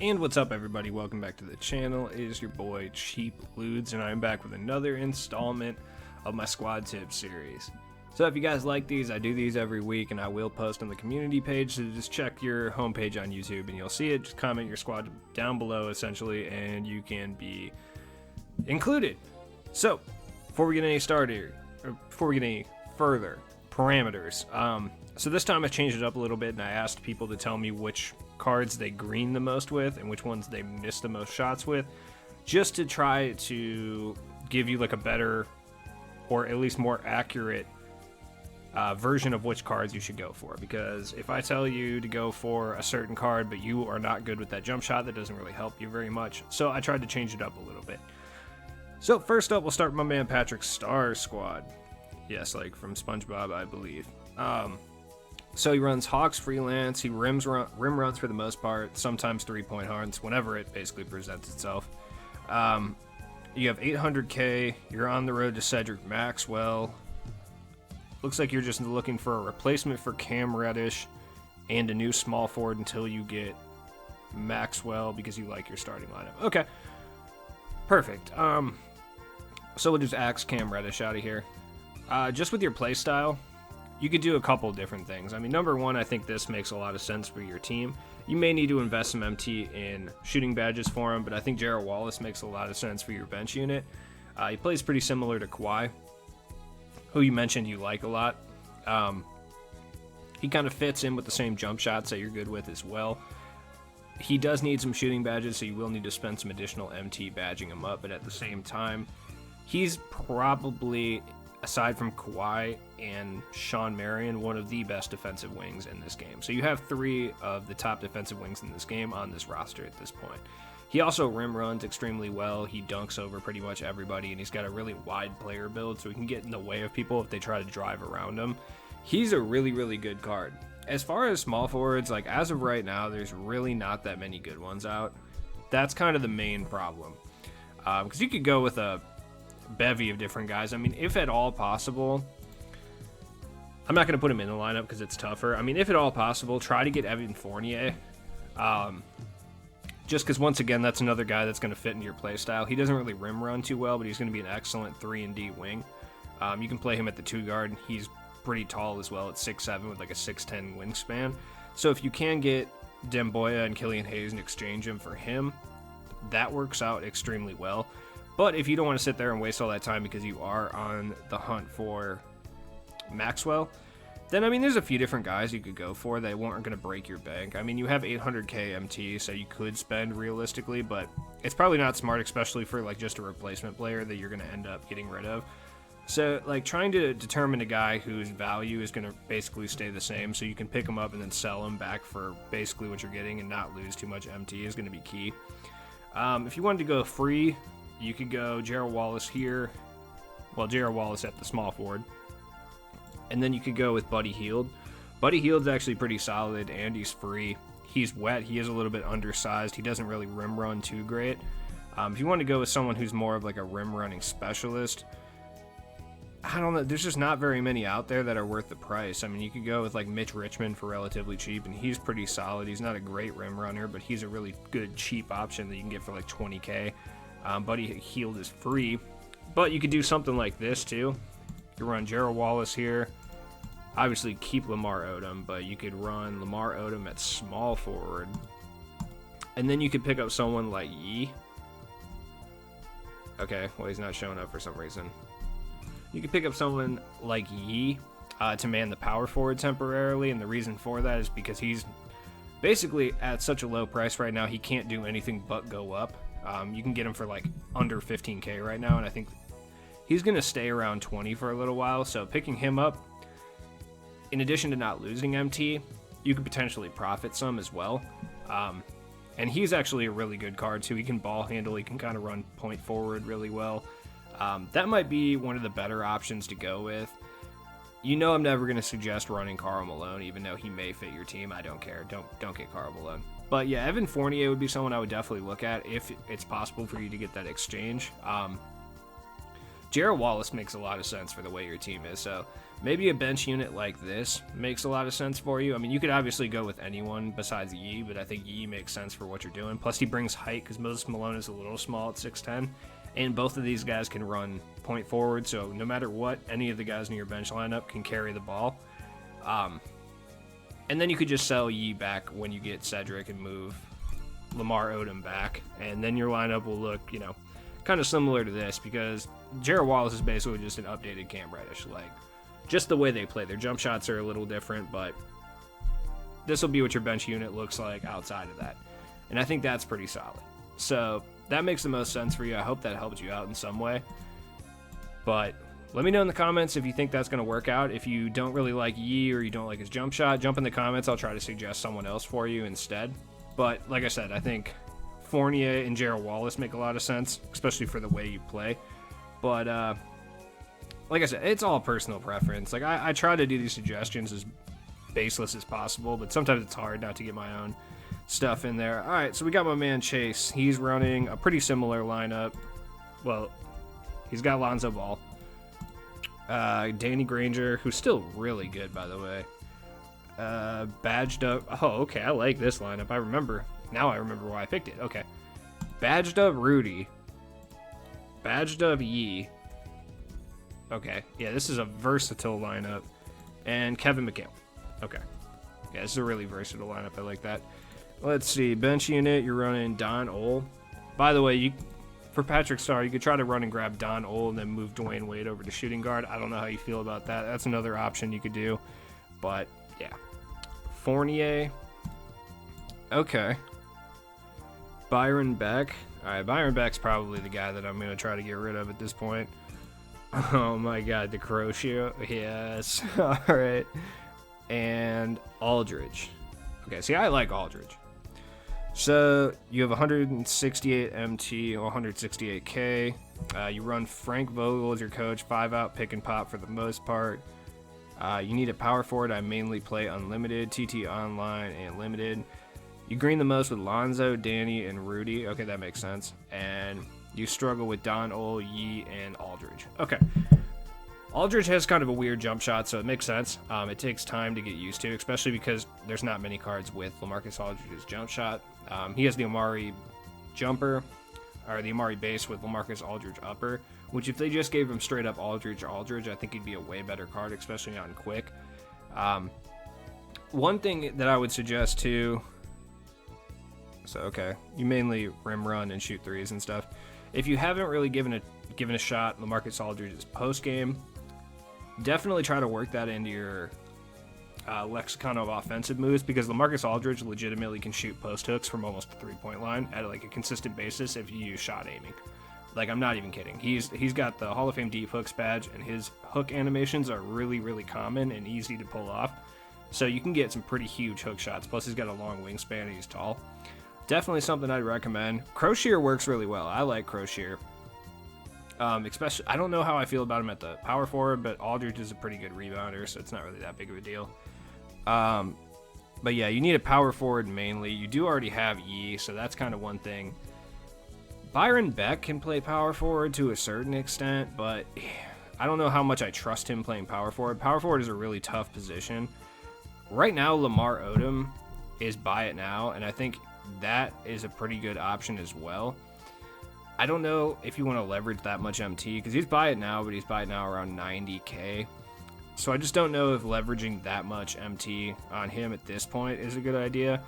And what's up, everybody? Welcome back to the channel. It is your boy Cheap Ludes, and I'm back with another installment of my squad tips series. So if you guys like these, I do these every week, and I will post on the community page, so just check your homepage on YouTube and you'll see it. Just comment your squad down below essentially and you can be included. So before we get any further parameters, so this time I changed it up a little bit and I asked people to tell me which cards they green the most with and which ones they miss the most shots with, just to try to give you like a better or at least more accurate version of which cards you should go for. Because if I tell you to go for a certain card but you are not good with that jump shot, that doesn't really help you very much. So I tried to change it up a little bit. So first up, we'll start with my man Patrick Starr's squad. Yes, like from SpongeBob, I believe. So he runs Hawks Freelance, he rim runs for the most part, sometimes 3-point hunts, whenever it basically presents itself. You have 800k, you're on the road to Cedric Maxwell. Looks like you're just looking for a replacement for Cam Reddish and a new small forward until you get Maxwell because you like your starting lineup. Okay, perfect. So we'll just axe Cam Reddish out of here. Just with your playstyle, you could do a couple different things. I mean, number one, I think this makes a lot of sense for your team. You may need to invest some MT in shooting badges for him, but I think Jarrow Wallace makes a lot of sense for your bench unit. He plays pretty similar to Kawhi, who you mentioned you like a lot. He kind of fits in with the same jump shots that you're good with as well. He does need some shooting badges, so you will need to spend some additional MT badging him up, but at the same time, he's probably, aside from Kawhi and Sean Marion, one of the best defensive wings in this game. So you have three of the top defensive wings in this game on this roster at this point. He also rim runs extremely well. He dunks over pretty much everybody, and he's got a really wide player build, so he can get in the way of people if they try to drive around him. He's a really, really good card. As far as small forwards, like as of right now, there's really not that many good ones out. That's kind of the main problem. Because you could go with a bevy of different guys. I mean, if at all possible, I'm not going to put him in the lineup because it's tougher. I mean, if at all possible, try to get Evan Fournier. Just because, once again, that's another guy that's going to fit into your play style. He doesn't really rim run too well, but he's going to be an excellent 3-and-D wing. You can play him at the 2 guard. He's pretty tall as well at 6'7" with like a 6'10" wingspan. So if you can get Demboya and Killian Hayes and exchange him for him, that works out extremely well. But if you don't want to sit there and waste all that time because you are on the hunt for Maxwell, then, I mean, there's a few different guys you could go for that aren't going to break your bank. I mean, you have 800k MT, so you could spend realistically, but it's probably not smart, especially for, like, just a replacement player that you're going to end up getting rid of. So, like, trying to determine a guy whose value is going to basically stay the same so you can pick him up and then sell him back for basically what you're getting and not lose too much MT is going to be key. If you wanted to go free, you could go Jarrow Wallace here. Well, Jarrow Wallace at the small forward. And then you could go with Buddy Hield. Buddy Hield's actually pretty solid, and he's free. He's wet. He is a little bit undersized. He doesn't really rim run too great. If you want to go with someone who's more of like a rim running specialist, I don't know. There's just not very many out there that are worth the price. I mean, you could go with like Mitch Richmond for relatively cheap, and he's pretty solid. He's not a great rim runner, but he's a really good cheap option that you can get for like 20k. Buddy Hield is free, but you could do something like this too. You could run Jarrow Wallace here. Obviously keep Lamar Odom, but you could run Lamar Odom at small forward. And then you could pick up someone like Yee. Okay, well, he's not showing up for some reason. You could pick up someone like Yee to man the power forward temporarily, and the reason for that is because he's basically at such a low price right now, he can't do anything but go up. You can get him for like under 15k right now, and I think he's going to stay around 20 for a little while, so picking him up, in addition to not losing MT, you could potentially profit some as well. And he's actually a really good card too. He can ball handle, he can kind of run point forward really well. That might be one of the better options to go with. You know, I'm never going to suggest running Karl Malone, even though he may fit your team. I don't care. Don't get Karl Malone. But yeah, Evan Fournier would be someone I would definitely look at if it's possible for you to get that exchange. Jarrow Wallace makes a lot of sense for the way your team is, so maybe a bench unit like this makes a lot of sense for you. I mean, you could obviously go with anyone besides Yee, but I think Yee makes sense for what you're doing. Plus, he brings height because Moses Malone is a little small at 6'10", and both of these guys can run point forward, so no matter what, any of the guys in your bench lineup can carry the ball. And then you could just sell Yee back when you get Cedric and move Lamar Odom back, and then your lineup will look, kind of similar to this, because Jarrow Wallace is basically just an updated Cam Reddish. Like, just the way they play. Their jump shots are a little different, but this will be what your bench unit looks like outside of that. And I think that's pretty solid. So that makes the most sense for you. I hope that helped you out in some way. But let me know in the comments if you think that's going to work out. If you don't really like Yee or you don't like his jump shot, jump in the comments. I'll try to suggest someone else for you instead. But like I said, I think Fournier and Jarrow Wallace make a lot of sense, especially for the way you play. But like I said, it's all personal preference. Like, I try to do these suggestions as baseless as possible, but sometimes it's hard not to get my own stuff in there. All right, so we got my man Chase. He's running a pretty similar lineup. Well, he's got Lonzo Ball, Danny Granger, who's still really good, by the way. Badged up. Oh, okay, I like this lineup. Now I remember why I picked it. Okay. Badged up Rudy. Badged up Yee. Okay. Yeah, this is a versatile lineup. And Kevin McHale. Okay. Yeah, this is a really versatile lineup. I like that. Let's see. Bench unit, you're running Don Ole. By the way, for Patrick Star, you could try to run and grab Don Ole and then move Dwayne Wade over to shooting guard. I don't know how you feel about that. That's another option you could do. But, yeah. Fournier. Okay. Byron Beck. Alright, Byron Beck's probably the guy that I'm going to try to get rid of at this point. Oh my god, the Crochet. Yes. Alright. And Aldridge. Okay, see, I like Aldridge. So, you have 168 MT, 168K. You run Frank Vogel as your coach, 5-out pick and pop for the most part. You need a power forward. I mainly play unlimited, TT online, and limited. You green the most with Lonzo, Danny, and Rudy. Okay, that makes sense. And you struggle with Don Ole, Yee, and Aldridge. Okay. Aldridge has kind of a weird jump shot, so it makes sense. It takes time to get used to, especially because there's not many cards with Lamarcus Aldridge's jump shot. He has the Amari jumper, or the Amari base with Lamarcus Aldridge upper, which if they just gave him straight up Aldridge, I think he'd be a way better card, especially on quick. One thing that I would suggest too, so okay, you mainly rim run and shoot threes and stuff. If you haven't really given a shot Lamarcus Aldridge's post game, definitely try to work that into your lexicon of offensive moves, because Lamarcus Aldridge legitimately can shoot post hooks from almost the 3-point line at like a consistent basis if you use shot aiming. Like, I'm not even kidding. He's got the Hall of Fame deep hooks badge, and his hook animations are really, really common and easy to pull off. So you can get some pretty huge hook shots. Plus, he's got a long wingspan and he's tall. Definitely something I'd recommend. Crochet works really well. I like Crochet. Especially, I don't know how I feel about him at the power forward, but Aldridge is a pretty good rebounder, so it's not really that big of a deal. But yeah, you need a power forward mainly. You do already have Yee, so that's kind of one thing. Byron Beck can play power forward to a certain extent, but I don't know how much I trust him playing power forward. Power forward is a really tough position. Right now, Lamar Odom is buy it now, and I think that is a pretty good option as well. I don't know if you want to leverage that much MT, because he's buy it now, but he's buy it now around 90K. So I just don't know if leveraging that much MT on him at this point is a good idea,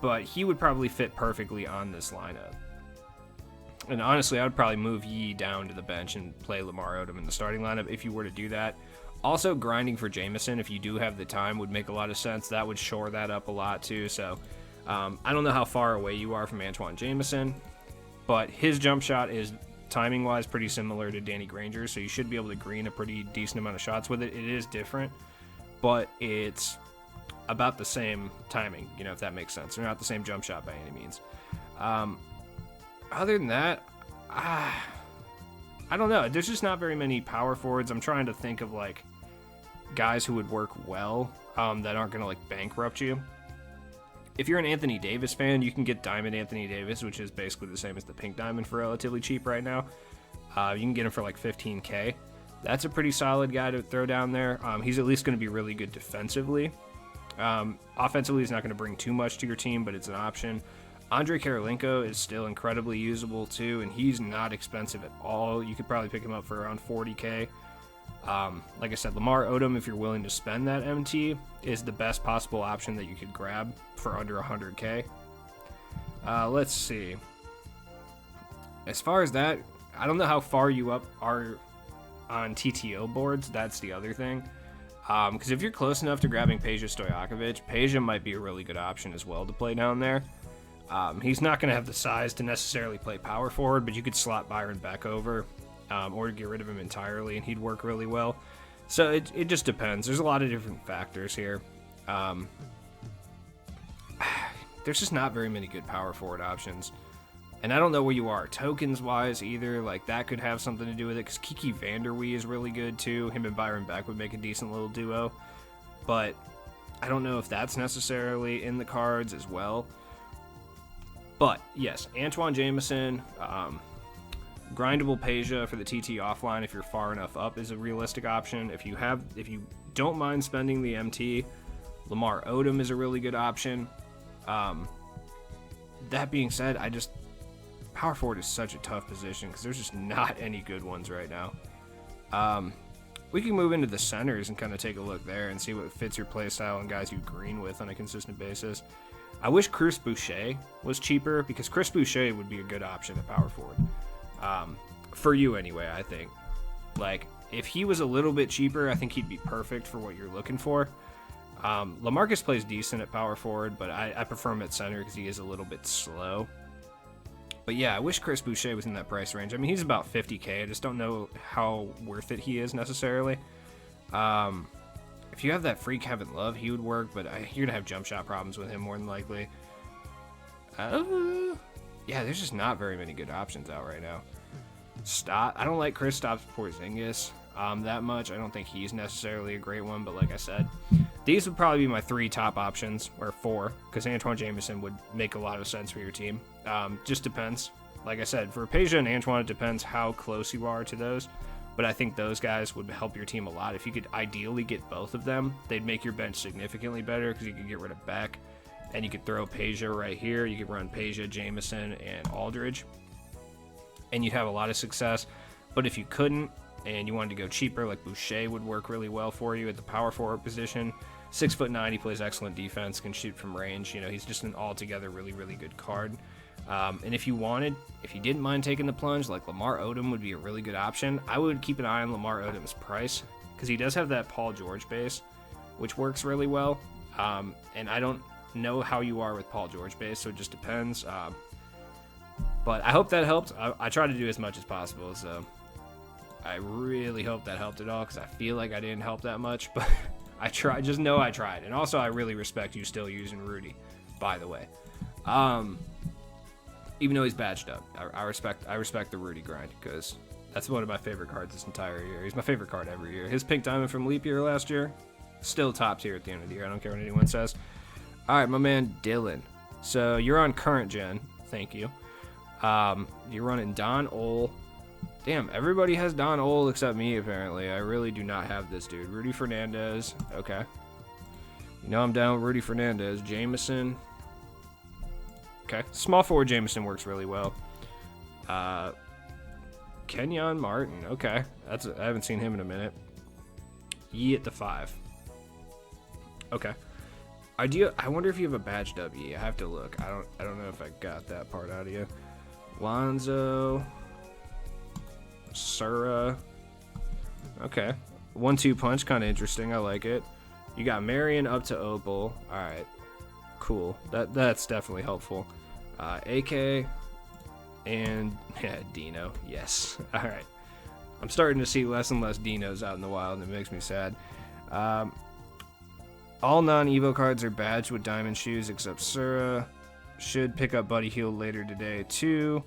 but he would probably fit perfectly on this lineup. And honestly, I would probably move Yee down to the bench and play Lamar Odom in the starting lineup if you were to do that. Also, grinding for Jamison, if you do have the time, would make a lot of sense. That would shore that up a lot too. So I don't know how far away you are from Antoine Jamison, but his jump shot is timing-wise pretty similar to Danny Granger, so you should be able to green a pretty decent amount of shots with it. It is different, but it's about the same timing, you know, if that makes sense. They're not the same jump shot by any means. Other than that, I don't know. There's just not very many power forwards. I'm trying to think of, like, guys who would work well that aren't going to, like, bankrupt you. If you're an Anthony Davis fan, you can get Diamond Anthony Davis, which is basically the same as the Pink Diamond for relatively cheap right now. You can get him for like 15K. That's a pretty solid guy to throw down there. He's at least going to be really good defensively. Offensively, he's not going to bring too much to your team, but it's an option. Andrei Karolinko is still incredibly usable too, and he's not expensive at all. You could probably pick him up for around 40K. Like I said, Lamar Odom, if you're willing to spend that MT, is the best possible option that you could grab for under 100K. Let's see. As far as that, I don't know how far you up are on TTO boards. That's the other thing. Because if you're close enough to grabbing Peja Stojakovic, Peja might be a really good option as well to play down there. He's not going to have the size to necessarily play power forward, but you could slot Byron Beck over or get rid of him entirely, and he'd work really well. So it just depends. There's a lot of different factors here. There's just not very many good power forward options. And I don't know where you are tokens-wise either. Like, that could have something to do with it, because Kiki Vanderwee is really good, too. Him and Byron Beck would make a decent little duo. But I don't know if that's necessarily in the cards as well. But, yes, Antoine Jameson, grindable Peja for the TT offline if you're far enough up is a realistic option. If you don't mind spending the MT, Lamar Odom is a really good option. That being said, power forward is such a tough position because there's just not any good ones right now. We can move into the centers and kind of take a look there and see what fits your playstyle and guys you green with on a consistent basis. I wish Chris Boucher was cheaper, because Chris Boucher would be a good option at power forward. For you anyway, I think. Like, if he was a little bit cheaper, I think he'd be perfect for what you're looking for. Lamarcus plays decent at power forward, but I prefer him at center because he is a little bit slow. But yeah, I wish Chris Boucher was in that price range. I mean, he's about 50K. I just don't know how worth it he is necessarily. If you have that free Kevin Love, he would work, but you're going to have jump shot problems with him more than likely. Yeah, there's just not very many good options out right now. I don't like Kristaps Porzingis that much. I don't think he's necessarily a great one, but like I said, these would probably be my 3 top options, or 4, because Antoine Jameson would make a lot of sense for your team. Just depends. Like I said, for Peja and Antoine, it depends how close you are to those, but I think those guys would help your team a lot. If you could ideally get both of them, they'd make your bench significantly better, because you could get rid of Beck, and you could throw Peja right here. You could run Peja, Jameson, and Aldridge, and you'd have a lot of success. But if you couldn't, and you wanted to go cheaper, like Boucher would work really well for you at the power forward position. 6'9", he plays excellent defense, can shoot from range. You know, he's just an altogether really, really good card. And if you didn't mind taking the plunge, like Lamar Odom would be a really good option. I would keep an eye on Lamar Odom's price, because he does have that Paul George base, which works really well. And I don't know how you are with Paul George base, so it just depends. But I hope that helped. I try to do as much as possible, so I really hope that helped at all, because I feel like I didn't help that much, but I tried. Just know I tried. And also, I really respect you still using Rudy, by the way. Even though he's badged up, I respect the Rudy grind, because that's one of my favorite cards this entire year. He's my favorite card every year. His pink diamond from Leap Year last year, still top tier at the end of the year. I don't care what anyone says. All right, my man Dylan. So you're on current gen. Thank you. You're running Don Ole. Damn, everybody has Don Ole except me, apparently. I really do not have this dude. Rudy Fernandez. Okay. You know I'm down with Rudy Fernandez. Jameson. Okay. Small forward Jameson works really well. Kenyon Martin. Okay. I haven't seen him in a minute. Yee at the 5. Okay. I wonder if you have a badged up Yee. I have to look. I don't know if I got that part out of you. Lonzo. Sura. Okay. 1-2 punch, kind of interesting. I like it. You got Marion up to Opal. Alright. Cool. That's definitely helpful. AK and Dino. Yes. Alright. I'm starting to see less and less Dinos out in the wild, and it makes me sad. All non-Evo cards are badged with diamond shoes except Sura. Should pick up Buddy Hield later today too.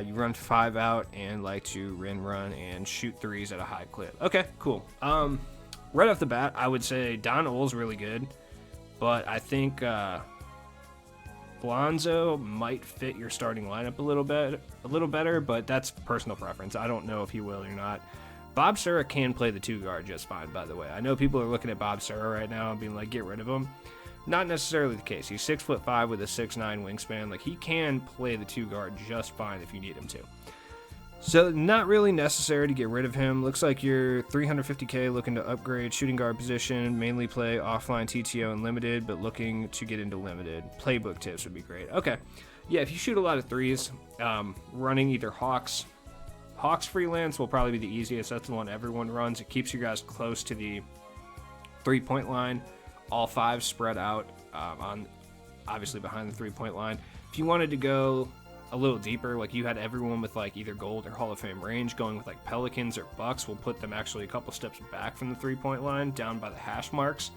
You run 5 out and like to run and shoot 3s at a high clip. Okay, cool. Right off the bat, I would say Don Ole's really good, but I think Lonzo might fit your starting lineup a little better, but that's personal preference. I don't know if he will or not. Bob Sura can play the 2 guard just fine, by the way. I know people are looking at Bob Sura right now and being like, get rid of him. Not necessarily the case. He's 6'5" with a 6'9" wingspan. Like, he can play the 2 guard just fine if you need him to. So, not really necessary to get rid of him. Looks like you're $350K looking to upgrade shooting guard position, mainly play offline TTO and limited, but looking to get into limited. Playbook tips would be great. Okay. Yeah, if you shoot a lot of threes, running either Hawks freelance will probably be the easiest. That's the one everyone runs. It keeps you guys close to the 3-point line. All 5 spread out on obviously behind the 3-point line. If you wanted to go a little deeper, like you had everyone with like either gold or Hall of Fame range going with like Pelicans or Bucks, we'll put them actually a couple steps back from the 3-point line down by the hash marks.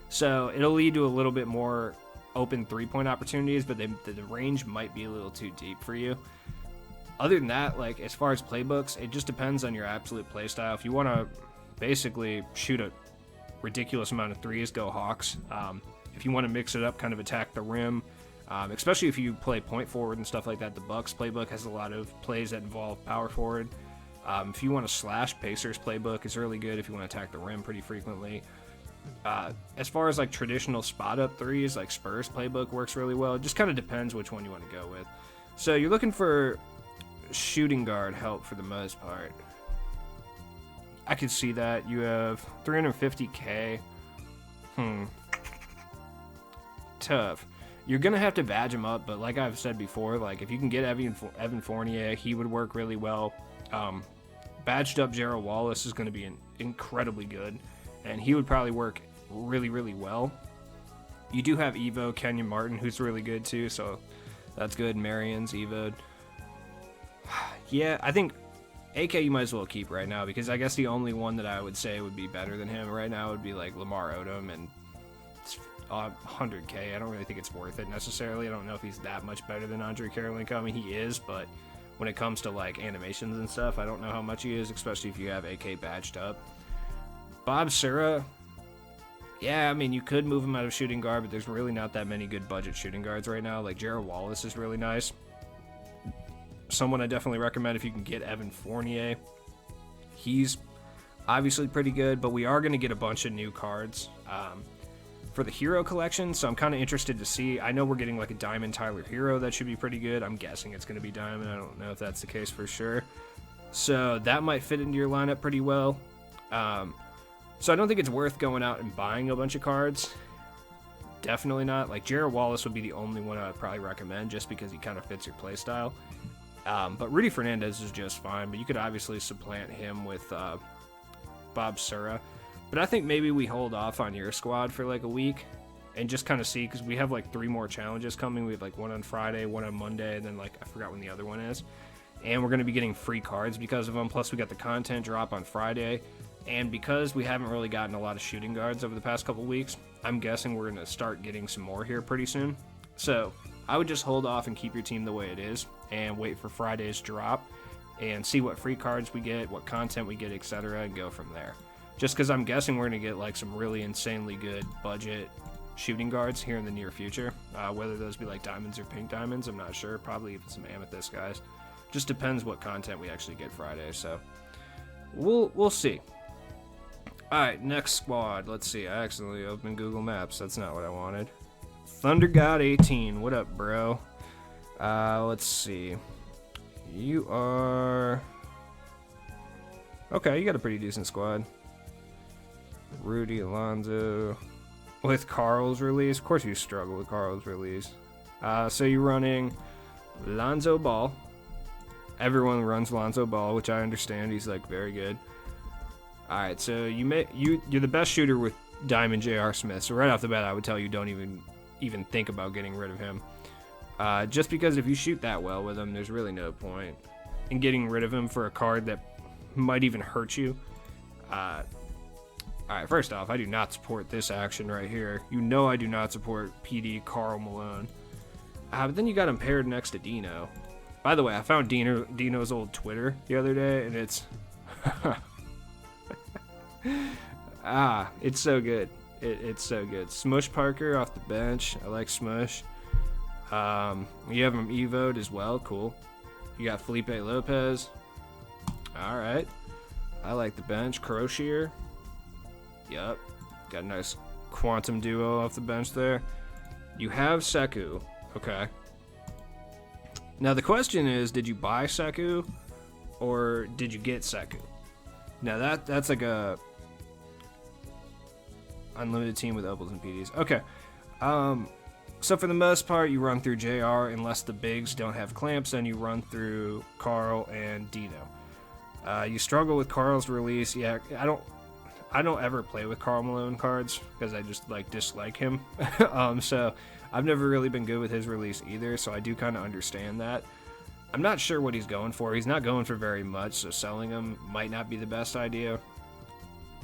So it'll lead to a little bit more open 3-point opportunities, but the range might be a little too deep for you. Other than that, like as far as playbooks, it just depends on your absolute play style. If you want to basically shoot a ridiculous amount of threes, go Hawks. If you want to mix it up, kind of attack the rim, especially if you play point forward and stuff like that, the Bucks playbook has a lot of plays that involve power forward. If you want to slash, Pacers playbook is really good if you want to attack the rim pretty frequently. As far as like traditional spot up threes, like Spurs playbook works really well. It just kind of depends which one you want to go with. So you're looking for shooting guard help for the most part. I could see that. You have 350K. Tough. You're going to have to badge him up, but like I've said before, like if you can get Evan Fournier, he would work really well. Badged up Jarrow Wallace is going to be incredibly good, and he would probably work really, really well. You do have Evo, Kenyon Martin, who's really good too, so that's good. Marion's Evo'd. Yeah, I think AK you might as well keep right now, because I guess the only one that I would say would be better than him right now would be like Lamar Odom, and 100K. I don't really think it's worth it necessarily. I don't know if he's that much better than Andre Karolinko. I mean, he is, but when it comes to like animations and stuff, I don't know how much he is, especially if you have AK badged up. Bob Sura, yeah, I mean, you could move him out of shooting guard, but there's really not that many good budget shooting guards right now. Like Jarrow Wallace is really nice. Someone I definitely recommend if you can get Evan Fournier. He's obviously pretty good, but we are going to get a bunch of new cards for the Hero collection, so I'm kind of interested to see. I know we're getting like a Diamond Tyler Hero that should be pretty good. I'm guessing it's going to be Diamond. I don't know if that's the case for sure. So that might fit into your lineup pretty well. So I don't think it's worth going out and buying a bunch of cards. Definitely not. Like Jarrow Wallace would be the only one I would probably recommend just because he kind of fits your play style. But Rudy Fernandez is just fine, but you could obviously supplant him with Bob Sura. But I think maybe we hold off on your squad for like a week and just kind of see, because we have like 3 more challenges coming. We have like one on Friday, one on Monday, and then like I forgot when the other one is. And we're going to be getting free cards because of them. Plus we got the content drop on Friday. And because we haven't really gotten a lot of shooting guards over the past couple weeks, I'm guessing we're going to start getting some more here pretty soon. So I would just hold off and keep your team the way it is and wait for Friday's drop and see what free cards we get, what content we get, etc., and go from there. Just because I'm guessing we're going to get like some really insanely good budget shooting guards here in the near future. Whether those be like diamonds or pink diamonds, I'm not sure. Probably even some amethyst guys. Just depends what content we actually get Friday. So we'll see. All right, next squad. Let's see. I accidentally opened Google Maps. That's not what I wanted. Thunder God 18. What up, bro? Let's see. You are... Okay, you got a pretty decent squad. Rudy, Alonzo. With Carl's release. Of course you struggle with Carl's release. So you're running Lonzo Ball. Everyone runs Lonzo Ball, which I understand. He's like very good. Alright, so you're the best shooter with Diamond J.R. Smith. So right off the bat, I would tell you don't even think about getting rid of him. Just because if you shoot that well with him, there's really no point in getting rid of him for a card that might even hurt you. Alright, first off, I do not support this action right here. You know I do not support PD Karl Malone. But then you got him paired next to Dino. By the way, I found Dino's old Twitter the other day, and it's... it's so good. It's so good. Smush Parker off the bench. I like Smush. You have him evoed as well. Cool. You got Felipe Lopez. All right. I like the bench. Crocier. Yup. Got a nice quantum duo off the bench there. You have Sekou. Okay. Now the question is, did you buy Sekou or did you get Sekou? Now that's like a unlimited team with opals and PDs. Okay. So for the most part, you run through JR unless the bigs don't have clamps, then you run through Carl and Dino. You struggle with Carl's release. Yeah, I don't ever play with Karl Malone cards because I just dislike him. So I've never really been good with his release either, so I do kind of understand that. I'm not sure what he's going for. He's not going for very much, so selling him might not be the best idea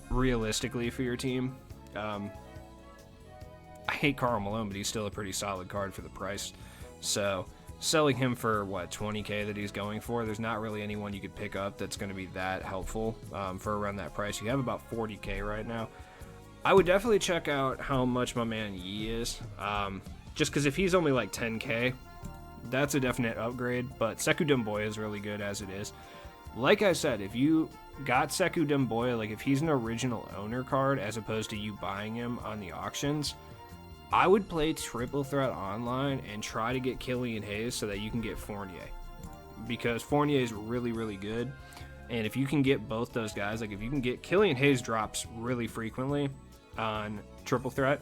realistically for your team. I hate Karl Malone, but he's still a pretty solid card for the price. So selling him for, what, 20k that he's going for, there's not really anyone you could pick up that's going to be that helpful for around that price. You have about 40k right now. I would definitely check out how much my man Yi is. Just because if he's only like 10k, that's a definite upgrade. But Sekou Doumbouya is really good as it is. Like I said, if you got Sekou Doumbouya, like if he's an original owner card as opposed to you buying him on the auctions, I would play Triple Threat online and try to get Killian Hayes so that you can get Fournier. Because Fournier is really, really good. And if you can get both those guys, like if you can get Killian Hayes drops really frequently on Triple Threat,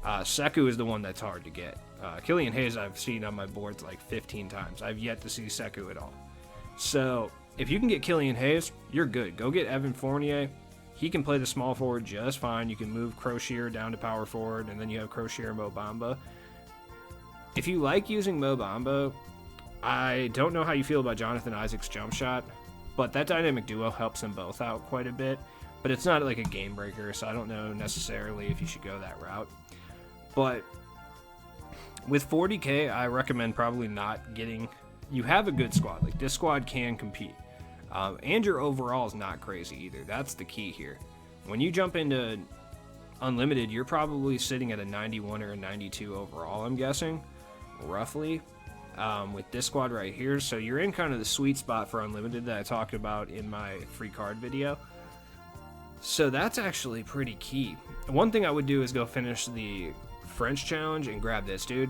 Sekou is the one that's hard to get. Killian Hayes I've seen on my boards like 15 times. I've yet to see Sekou at all. So if you can get Killian Hayes, you're good. Go get Evan Fournier. He can play the small forward just fine. You can move Crocier down to power forward, and then you have Crocier and Mo Bamba. If you like using Mo Bamba, I don't know how you feel about Jonathan Isaac's jump shot, but that dynamic duo helps them both out quite a bit. But it's not like a game breaker, so I don't know necessarily if you should go that route. But with 40k, I recommend probably not getting... You have a good squad. Like, this squad can compete. And your overall is not crazy either. That's the key here. When you jump into Unlimited, you're probably sitting at a 91 or a 92 overall, I'm guessing, roughly, with this squad right here. So you're in kind of the sweet spot for Unlimited that I talked about in my free card video. So that's actually pretty key. One thing I would do is go finish the French challenge and grab this dude,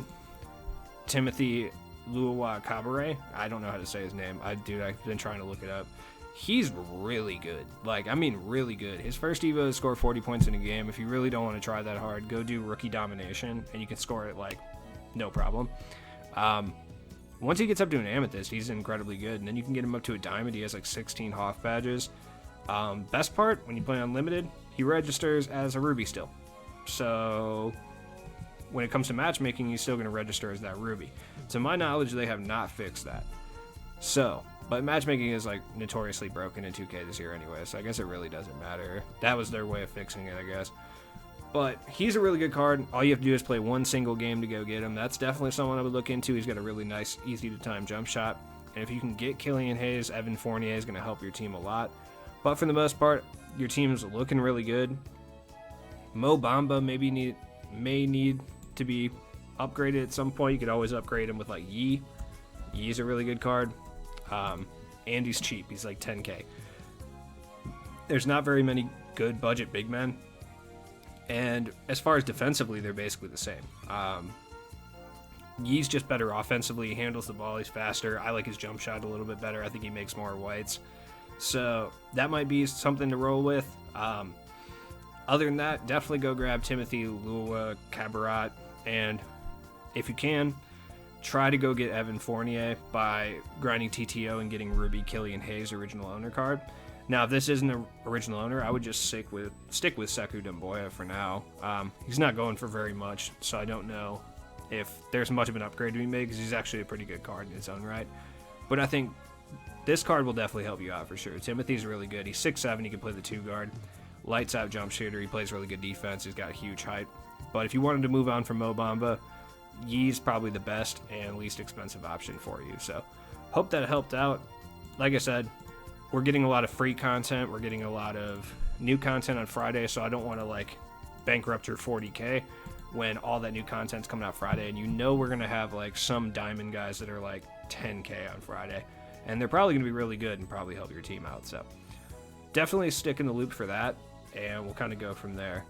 Timothy Luawa Cabaret. I don't know how to say his name. I've been trying to look it up. He's really good. Like, I mean, really good. His first Evo is score 40 points in a game. If you really don't want to try that hard, go do Rookie Domination, and you can score it, like, no problem. Once he gets up to an Amethyst, he's incredibly good, and then you can get him up to a Diamond. He has, like, 16 Hoff badges. Best part, when you play Unlimited, he registers as a Ruby still. So when it comes to matchmaking, he's still going to register as that Ruby. To my knowledge, they have not fixed that. So, but matchmaking is like notoriously broken in 2K this year anyway, so I guess it really doesn't matter. That was their way of fixing it, I guess. But he's a really good card. All you have to do is play one single game to go get him. That's definitely someone I would look into. He's got a really nice, easy to time jump shot. And if you can get Killian Hayes, Evan Fournier is going to help your team a lot. But for the most part, your team's looking really good. Mo Bamba may need to be upgraded at some point. You could always upgrade him with like Yi. Yi's a really good card. And he's cheap. He's like 10k. There's not very many good budget big men. And as far as defensively, they're basically the same. Yi's just better offensively. He handles the ball. He's faster. I like his jump shot a little bit better. I think he makes more whites. So that might be something to roll with. Other than that, definitely go grab Timothy Lua Cabaret. And if you can, try to go get Evan Fournier by grinding TTO and getting Ruby Killian Hayes original owner card. Now, if this isn't an original owner, I would just stick with Sekou Doumbouya for now. He's not going for very much, so I don't know if there's much of an upgrade to be made, because he's actually a pretty good card in its own right. But I think this card will definitely help you out for sure. Timothy's really good. He's 6'7", he can play the 2-guard. Lights out jump shooter. He plays really good defense. He's got huge height. But if you wanted to move on from Mo Bamba, Yi's probably the best and least expensive option for you. So hope that helped out. Like I said, we're getting a lot of free content. We're getting a lot of new content on Friday, so I don't want to like bankrupt your 40k when all that new content's coming out Friday, and you know we're going to have like some diamond guys that are like 10K on Friday, and they're probably going to be really good and probably help your team out. So definitely stick in the loop for that, and we'll kind of go from there.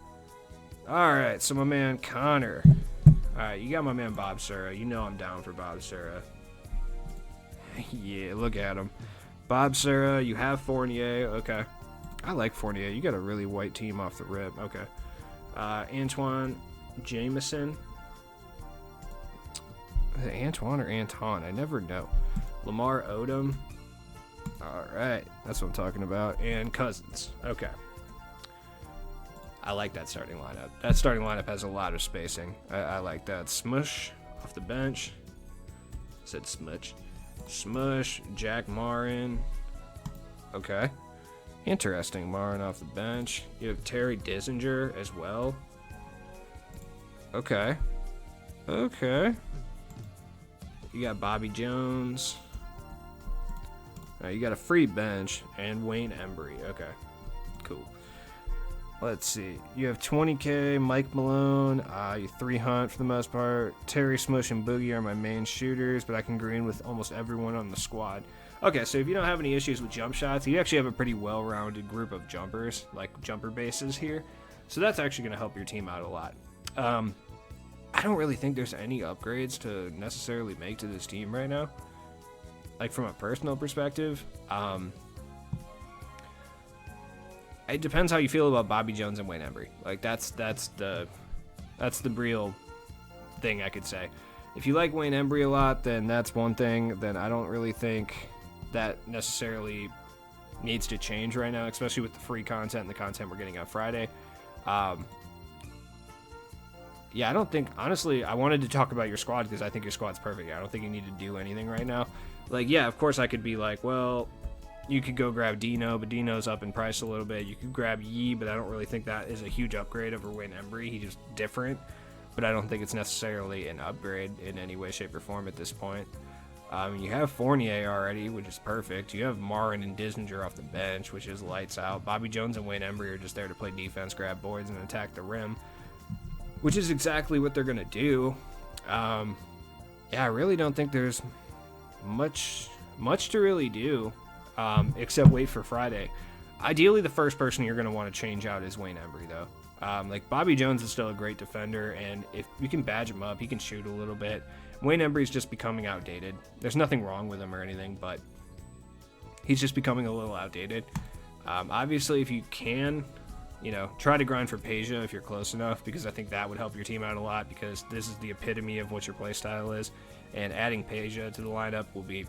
All right, so my man Connor. All right, you got my man Bob Sura. You know I'm down for Bob Sura. Yeah, look at him. Bob Sura, you have Fournier. Okay. I like Fournier. You got a really white team off the rip. Okay. Antoine Jameson. Is it Antoine or Anton? I never know. Lamar Odom. All right. That's what I'm talking about. And Cousins. Okay. I like that starting lineup. That starting lineup has a lot of spacing. I like that. Smush off the bench. I said Smush. Smush. Jack Marin. Okay. Interesting. Marin off the bench. You have Terry Dissinger as well. Okay. Okay. You got Bobby Jones. You got a free bench and Wayne Embry. Okay. Cool. Let's see. You have 20K, Mike Malone, you 3 Hunt for the most part. Terry, Smush, and Boogie are my main shooters, but I can green with almost everyone on the squad. Okay, so if you don't have any issues with jump shots, you actually have a pretty well-rounded group of jumpers, like jumper bases here. So that's actually going to help your team out a lot. I don't really think there's any upgrades to necessarily make to this team right now. Like from a personal perspective, it depends how you feel about Bobby Jones and Wayne Embry. Like that's the real thing I could say. If you like Wayne Embry a lot, then that's one thing. Then I don't really think that necessarily needs to change right now, especially with the free content and the content we're getting on Friday. Yeah, I don't think, honestly, I wanted to talk about your squad because I think your squad's perfect. I don't think you need to do anything right now. Like, yeah, of course I could be like, well, you could go grab Dino, but Dino's up in price a little bit. You could grab Yee, but I don't really think that is a huge upgrade over Wayne Embry. He's just different, but I don't think it's necessarily an upgrade in any way, shape, or form at this point. You have Fournier already, which is perfect. You have Marin and Dissinger off the bench, which is lights out. Bobby Jones and Wayne Embry are just there to play defense, grab boards, and attack the rim, which is exactly what they're going to do. Yeah, I really don't think there's much to really do, except wait for Friday. Ideally, the first person you're going to want to change out is Wayne Embry, though. Like, Bobby Jones is still a great defender, and if you can badge him up, he can shoot a little bit. Wayne Embry's just becoming outdated. There's nothing wrong with him or anything, but he's just becoming a little outdated. Obviously, if you can, try to grind for Peja if you're close enough, because I think that would help your team out a lot, because this is the epitome of what your playstyle is, and adding Peja to the lineup will be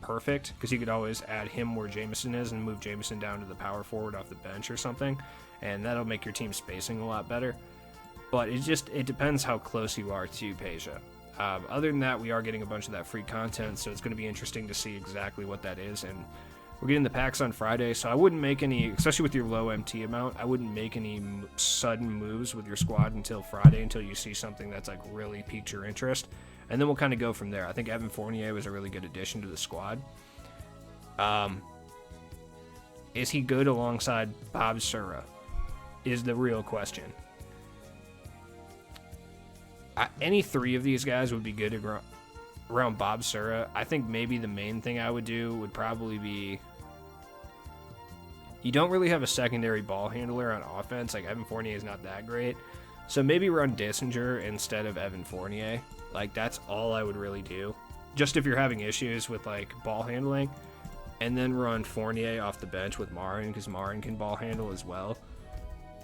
perfect, because you could always add him where Jameson is and move Jameson down to the power forward off the bench or something, and that'll make your team spacing a lot better. But it depends how close you are to Peja. Other than that, we are getting a bunch of that free content, so it's going to be interesting to see exactly what that is, and we're getting the packs on Friday, so I wouldn't make any, especially with your low MT amount, I wouldn't make any sudden moves with your squad until Friday, until you see something that's like really piqued your interest, and then we'll kind of go from there. I think Evan Fournier was a really good addition to the squad. Is he good alongside Bob Sura? Is the real question. Any three of these guys would be good around Bob Sura. I think maybe the main thing I would do would probably be, you don't really have a secondary ball handler on offense. Like, Evan Fournier is not that great. So maybe run Dissinger instead of Evan Fournier. Like, that's all I would really do. Just if you're having issues with, like, ball handling. And then run Fournier off the bench with Marin, because Marin can ball handle as well.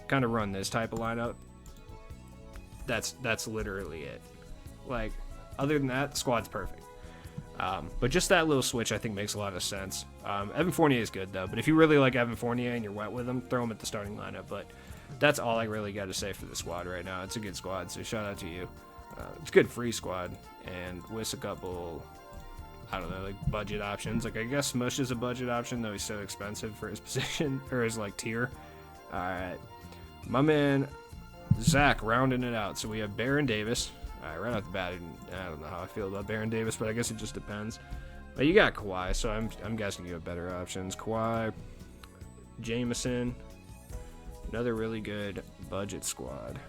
Kind of run this type of lineup. That's literally it. Like, other than that, squad's perfect. But just that little switch, I think, makes a lot of sense. Evan Fournier is good, though. But if you really like Evan Fournier and you're wet with him, throw him at the starting lineup. But that's all I really got to say for the squad right now. It's a good squad, so shout out to you. It's a good free squad, and with a couple, I don't know, like budget options. Like, I guess Smush is a budget option, though he's so expensive for his position, or his, like, tier. All right. My man Zach rounding it out. So we have Baron Davis. All right, right off the bat, I don't know how I feel about Baron Davis, but I guess it just depends. But you got Kawhi, so I'm guessing you have better options. Kawhi, Jameson, another really good budget squad.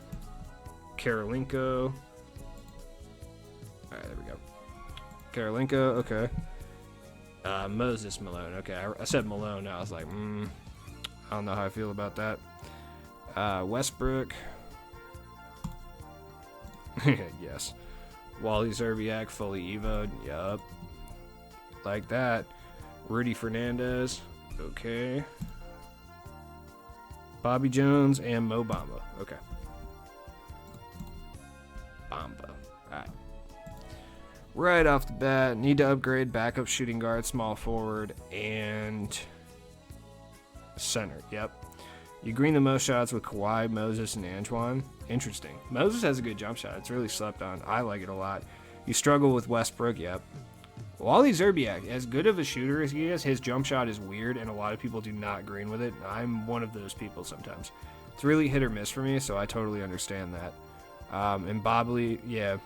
Karolinko. Alright, there we go. Karolinko, okay. Moses Malone, okay. I said Malone, I was like, I don't know how I feel about that. Westbrook. Yes. Wally Zerbiak, fully evoed. Yup. Like that. Rudy Fernandez. Okay. Bobby Jones and Mo Bamba. Okay. Bamba. Alright. Right off the bat, need to upgrade backup shooting guard, small forward, and center. Yep. You green the most shots with Kawhi, Moses, and Antoine. Interesting. Moses has a good jump shot. It's really slept on. I like it a lot. You struggle with Westbrook. Yep. Wally Zerbiak, as good of a shooter as he is, his jump shot is weird, and a lot of people do not green with it. I'm one of those people sometimes. It's really hit or miss for me, so I totally understand that. And Bobby, yeah.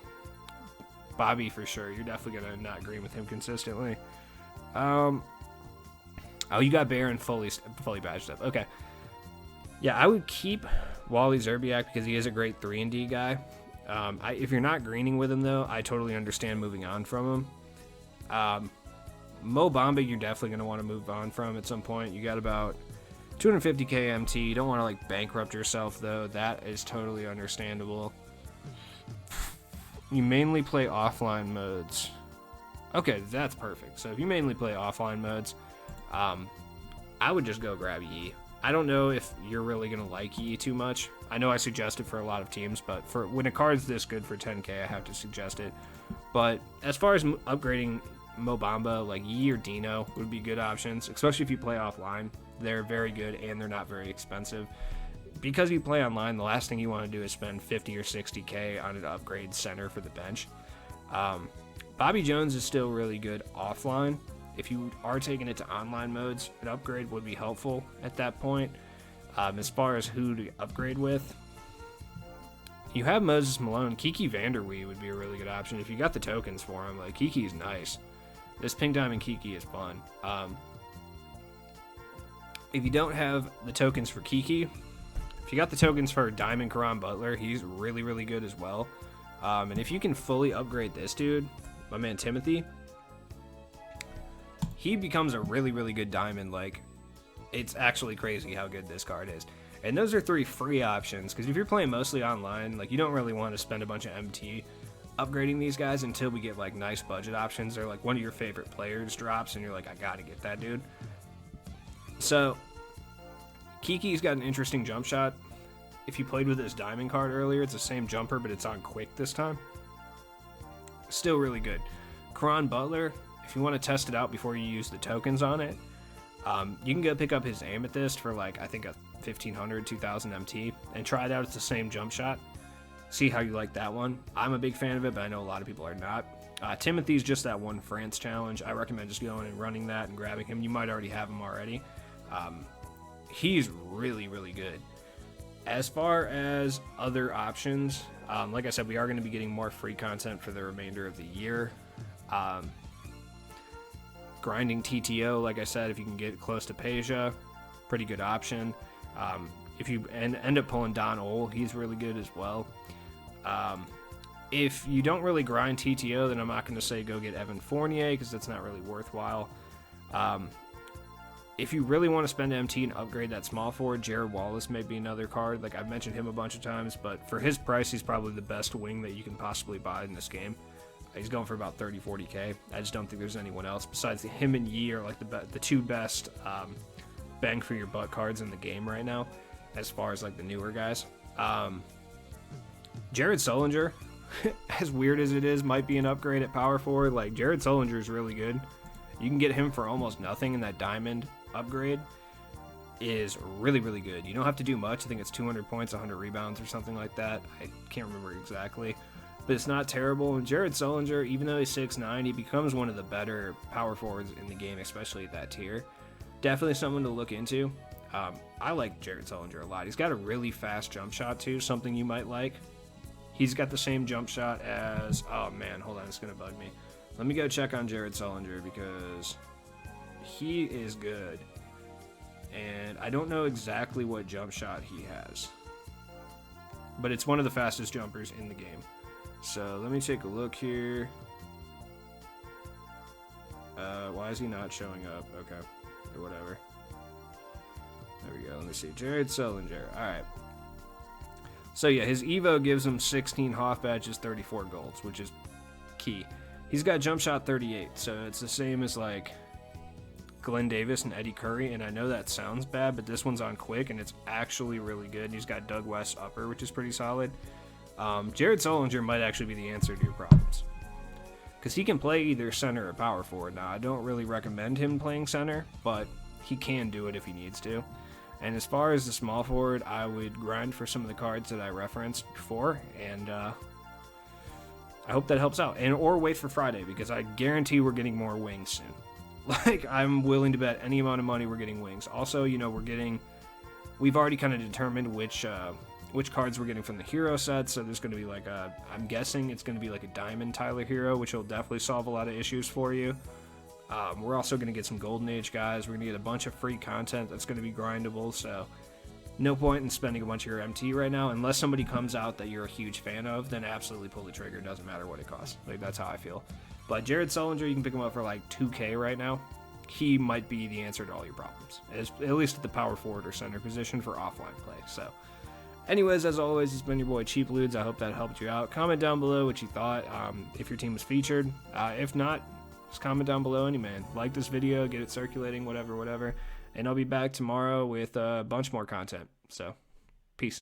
Bobby for sure. You're definitely going to not green with him consistently. Oh, you got Barron fully badged up. Okay. Yeah, I would keep Wally Zerbiak because he is a great 3-and-D guy. If you're not greening with him, though, I totally understand moving on from him. Mo Bamba, you're definitely going to want to move on from at some point. You got about 250k MT. You don't want to like bankrupt yourself, though. That is totally understandable. You mainly play offline modes. Okay, that's perfect. So if you mainly play offline modes, I would just go grab Yi. I don't know if you're really going to like Yi too much. I know I suggest it for a lot of teams, but for when a card's this good for 10k, I have to suggest it. But as far as upgrading Mo Bamba, like Yi or Dino would be good options, especially if you play offline. They're very good and they're not very expensive. Because you play online, the last thing you want to do is spend 50 or 60k on an upgrade center for the bench. Bobby Jones is still really good offline. If you are taking it to online modes, an upgrade would be helpful at that point. As far as who to upgrade with, you have Moses Malone. Kiki Vanderwee would be a really good option if you got the tokens for him. Like, Kiki's nice. This Pink Diamond Kiki is fun. If you don't have the tokens for Kiki, if you got the tokens for Diamond Karan Butler, he's really, really good as well. And if you can fully upgrade this dude, my man Timothy, he becomes a really, really good diamond. Like, it's actually crazy how good this card is. And those are 3 free options, because if you're playing mostly online, like, you don't really want to spend a bunch of MT upgrading these guys until we get, like, nice budget options, or, like, one of your favorite players drops, and you're like, I gotta get that dude. So, Kiki's got an interesting jump shot. If you played with his diamond card earlier, it's the same jumper, but it's on quick this time. Still really good. Karan Butler, if you want to test it out before you use the tokens on it, you can go pick up his Amethyst for like, I think a 1500, 2000 MT, and try it out. It's the same jump shot. See how you like that one. I'm a big fan of it, but I know a lot of people are not. Timothy's just that one France challenge. I recommend just going and running that and grabbing him. You might already have him already. He's really, really good. As far as other options, like I said, we are going to be getting more free content for the remainder of the year. Grinding TTO, like I said, if you can get close to Peja, pretty good option. If you end up pulling Don Ole, he's really good as well. If you don't really grind TTO, then I'm not going to say go get Evan Fournier, because that's not really worthwhile. If you really want to spend MT and upgrade that small forward, Jarrow Wallace may be another card. Like, I've mentioned him a bunch of times, but for his price, he's probably the best wing that you can possibly buy in this game. He's going for about 30, 40k. I just don't think there's anyone else besides him and Yi are like the 2 best bang for your buck cards in the game right now, as far as like the newer guys. Jared Sullinger, as weird as it is, might be an upgrade at power forward. Like, Jared Sullinger is really good. You can get him for almost nothing, and that diamond upgrade is really, really good. You don't have to do much. I think it's 200 points, 100 rebounds, or something like that. I can't remember exactly, but it's not terrible. And Jared Sullinger, even though he's 6'9", he becomes one of the better power forwards in the game, especially at that tier. Definitely someone to look into. I like Jared Sullinger a lot. He's got a really fast jump shot, too, something you might like. He's got the same jump shot as... Oh, man, hold on, it's going to bug me. Let me go check on Jared Sullinger, because he is good. And I don't know exactly what jump shot he has. but it's one of the fastest jumpers in the game. So let me take a look here. Why is he not showing up? Okay, or whatever. There we go. Let me see. Jared Sullinger. All right. So yeah, his Evo gives him 16 Hoff badges, 34 golds, which is key. He's got jump shot 38, so it's the same as like Glenn Davis and Eddie Curry, and I know that sounds bad, but this one's on quick, and it's actually really good. He's got Doug West upper, which is pretty solid. Jared Sullinger might actually be the answer to your problems, because he can play either center or power forward. Now, I don't really recommend him playing center, but he can do it if he needs to. And as far as the small forward, I would grind for some of the cards that I referenced before, and I hope that helps out. Or wait for Friday, because I guarantee we're getting more wings soon. Like, I'm willing to bet any amount of money we're getting wings. Also, you know, we've already kind of determined which cards we're getting from the hero set, so there's going to be like I'm guessing it's going to be like a Diamond Tyler hero, which will definitely solve a lot of issues for you. We're also going to get some Golden Age guys. We're going to get a bunch of free content that's going to be grindable, so no point in spending a bunch of your MT right now. Unless somebody comes out that you're a huge fan of, then absolutely pull the trigger. It doesn't matter what it costs. Like, that's how I feel. But Jared Sullinger, you can pick him up for like 2K right now. He might be the answer to all your problems, at least at the power forward or center position for offline play. So anyways, as always, it's been your boy Cheap Ludes. I hope that helped you out. Comment down below what you thought, if your team was featured. If not, just comment down below man. Like this video, get it circulating, whatever. And I'll be back tomorrow with a bunch more content. So